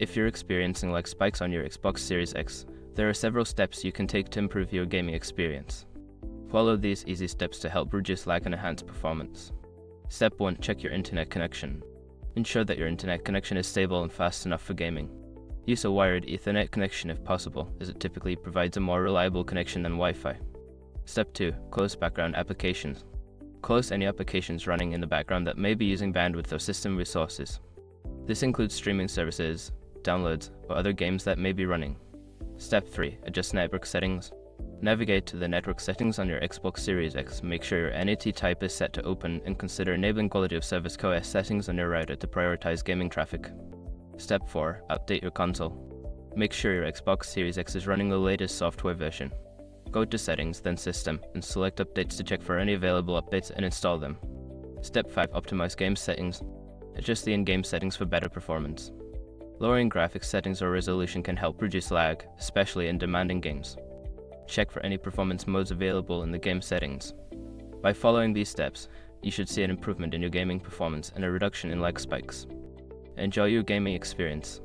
If you're experiencing lag spikes on your Xbox Series X, there are several steps you can take to improve your gaming experience. Follow these easy steps to help reduce lag and enhance performance. Step 1. Check your internet connection. Ensure that your internet connection is stable and fast enough for gaming. Use a wired Ethernet connection if possible, as it typically provides a more reliable connection than Wi-Fi. Step 2. Close background applications. Close any applications running in the background that may be using bandwidth or system resources. This includes streaming services, downloads, or other games that may be running. Step 3. Adjust network settings. Navigate to the network settings on your Xbox Series X. Make sure your NAT type is set to open and consider enabling quality of service QoS settings on your router to prioritize gaming traffic. Step 4. Update your console. Make sure your Xbox Series X is running the latest software version. Go to Settings, then System, and select Updates to check for any available updates and install them. Step 5. Optimize game settings. Adjust the in-game settings for better performance. Lowering graphics settings or resolution can help reduce lag, especially in demanding games. Check for any performance modes available in the game settings. By following these steps, you should see an improvement in your gaming performance and a reduction in lag spikes. Enjoy your gaming experience.